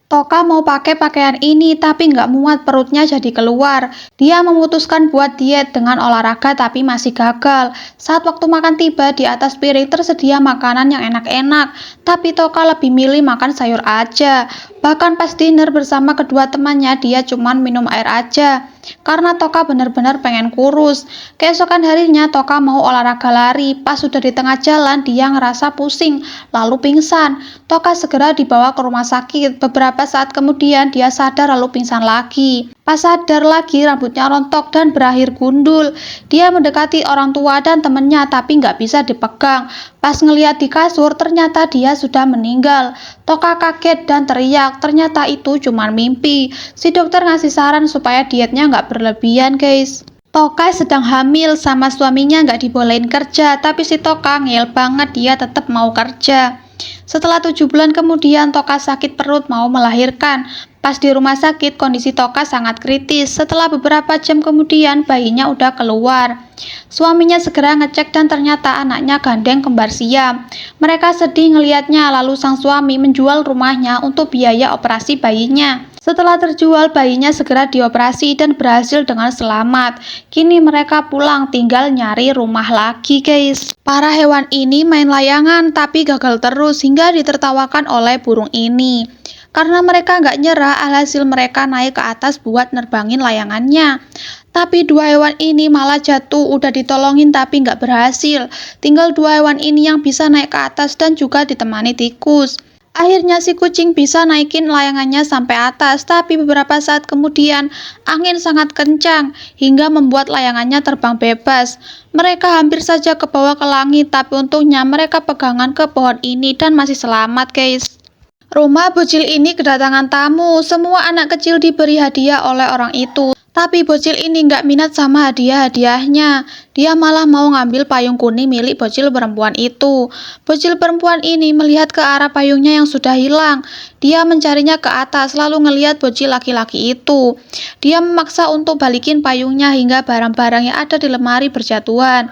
Toka mau pakai pakaian ini tapi nggak muat, perutnya jadi keluar. Dia memutuskan buat diet dengan olahraga tapi masih gagal. Saat waktu makan tiba, di atas piring tersedia makanan yang enak-enak, tapi Toka lebih milih makan sayur aja. Bahkan pas dinner bersama kedua temannya, dia cuman minum air aja. Karena Toka benar-benar pengen kurus. Keesokan harinya Toka mau olahraga lari. Pas sudah di tengah jalan, dia ngerasa pusing, lalu pingsan. Toka segera dibawa ke rumah sakit. Beberapa saat kemudian dia sadar lalu pingsan lagi. Pas sadar lagi, rambutnya rontok dan berakhir gundul. Dia mendekati orang tua dan temannya tapi nggak bisa dipegang. Pas ngeliat di kasur, ternyata dia sudah meninggal. Toka kaget dan teriak, ternyata itu cuma mimpi. Si dokter ngasih saran supaya dietnya nggak berlebihan, guys. Toka sedang hamil sama suaminya, nggak dibolehin kerja, tapi si Toka ngeyel banget, dia tetap mau kerja. Setelah 7 bulan kemudian, Toka sakit perut mau melahirkan. Pas di rumah sakit, kondisi Toka sangat kritis. Setelah beberapa jam kemudian, bayinya udah keluar. Suaminya segera ngecek dan ternyata anaknya gandeng kembar siam. Mereka sedih ngelihatnya, lalu sang suami menjual rumahnya untuk biaya operasi bayinya. Setelah terjual, bayinya segera dioperasi dan berhasil dengan selamat. Kini mereka pulang, tinggal nyari rumah lagi, guys. Para hewan ini main layangan tapi gagal terus hingga ditertawakan oleh burung ini. Karena mereka nggak nyerah, alhasil mereka naik ke atas buat nerbangin layangannya. Tapi dua hewan ini malah jatuh, udah ditolongin tapi nggak berhasil. Tinggal dua hewan ini yang bisa naik ke atas dan juga ditemani tikus. Akhirnya si kucing bisa naikin layangannya sampai atas, tapi beberapa saat kemudian angin sangat kencang hingga membuat layangannya terbang bebas. Mereka hampir saja ke bawah ke langit, tapi untungnya mereka pegangan ke pohon ini dan masih selamat, guys. Rumah bocil ini kedatangan tamu. Semua anak kecil diberi hadiah oleh orang itu. Tapi bocil ini nggak minat sama hadiah-hadiahnya. Dia malah mau ngambil payung kuning milik bocil perempuan itu. Bocil perempuan ini melihat ke arah payungnya yang sudah hilang. Dia mencarinya ke atas, lalu ngelihat bocil laki-laki itu. Dia memaksa untuk balikin payungnya hingga barang-barang yang ada di lemari berjatuhan.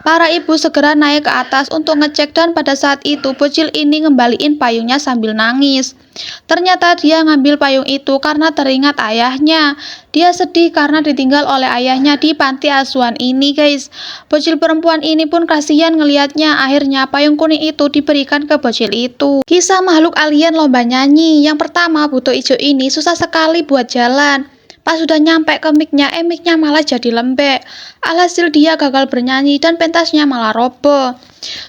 Para ibu segera naik ke atas untuk ngecek dan pada saat itu bocil ini ngembaliin payungnya sambil nangis. Ternyata dia ngambil payung itu karena teringat ayahnya. Dia sedih karena ditinggal oleh ayahnya di panti asuhan ini, guys. Bocil perempuan ini pun kasihan ngelihatnya. Akhirnya payung kuning itu diberikan ke bocil itu. Kisah makhluk alien lomba nyanyi. Yang pertama, buto ijo ini susah sekali buat jalan. Pas sudah nyampe ke mic-nya malah jadi lembek. Alhasil dia gagal bernyanyi dan pentasnya malah roboh.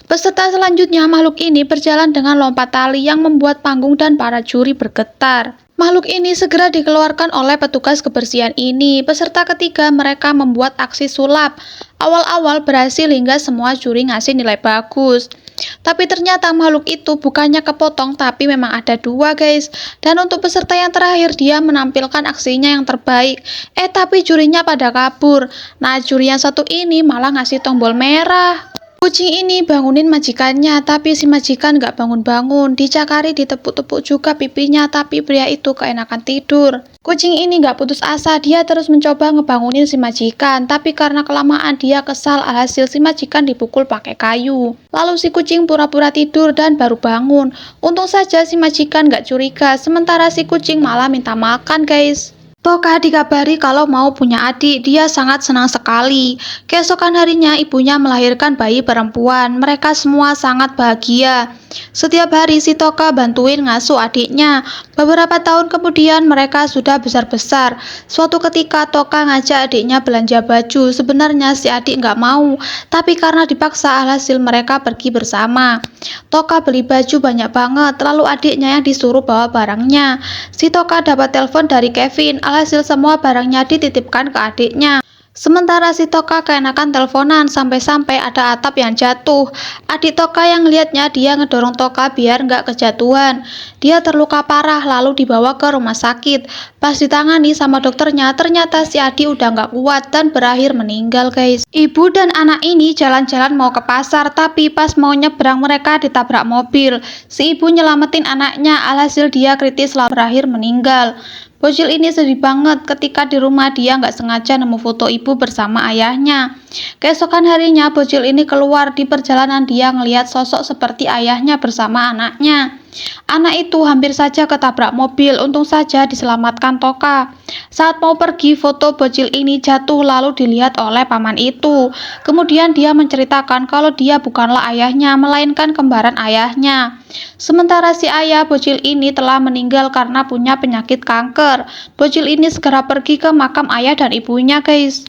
Peserta selanjutnya, makhluk ini berjalan dengan lompat tali yang membuat panggung dan para juri bergetar. Makhluk ini segera dikeluarkan oleh petugas kebersihan ini. Peserta ketiga, mereka membuat aksi sulap. Awal-awal berhasil hingga semua juri ngasih nilai bagus. Tapi ternyata makhluk itu bukannya kepotong tapi memang ada dua, guys. Dan untuk peserta yang terakhir, dia menampilkan aksinya yang terbaik. Tapi jurinya pada kabur. Nah, juri yang satu ini malah ngasih tombol merah. Kucing ini bangunin majikannya, tapi si majikan gak bangun-bangun. Dicakari, ditepuk-tepuk juga pipinya, tapi pria itu keenakan tidur. Kucing ini gak putus asa, dia terus mencoba ngebangunin si majikan, tapi karena kelamaan dia kesal, alhasil si majikan dipukul pakai kayu. Lalu si kucing pura-pura tidur dan baru bangun. Untung saja si majikan gak curiga, sementara si kucing malah minta makan, guys. Toka dikabari kalau mau punya adik, dia sangat senang sekali. Keesokan harinya ibunya melahirkan bayi perempuan, mereka semua sangat bahagia. Setiap hari si Toka bantuin ngasuh adiknya. Beberapa tahun kemudian mereka sudah besar-besar. Suatu ketika Toka ngajak adiknya belanja baju, sebenarnya si adik nggak mau, tapi karena dipaksa alhasil mereka pergi bersama. Toka beli baju banyak banget, lalu adiknya yang disuruh bawa barangnya. Si Toka dapat telepon dari Kevin, alhasil semua barangnya dititipkan ke adiknya. Sementara si Toka keenakan teleponan sampai-sampai ada atap yang jatuh. Adik Toka yang lihatnya dia ngedorong Toka biar nggak kejatuhan. Dia terluka parah lalu dibawa ke rumah sakit. Pas ditangani sama dokternya, ternyata si adik udah nggak kuat dan berakhir meninggal, guys. Ibu dan anak ini jalan-jalan mau ke pasar, tapi pas mau nyebrang mereka ditabrak mobil. Si ibu nyelamatin anaknya, alhasil dia kritis lalu berakhir meninggal. Bocil ini sedih banget ketika di rumah dia nggak sengaja nemu foto ibu bersama ayahnya. Keesokan harinya, bocil ini keluar. Di perjalanan dia ngelihat sosok seperti ayahnya bersama anaknya. Anak itu hampir saja ketabrak mobil, untung saja diselamatkan Toka. Saat mau pergi, foto bocil ini jatuh lalu dilihat oleh paman itu. Kemudian dia menceritakan kalau dia bukanlah ayahnya, melainkan kembaran ayahnya. Sementara si ayah bocil ini telah meninggal karena punya penyakit kanker. Bocil ini segera pergi ke makam ayah dan ibunya, guys.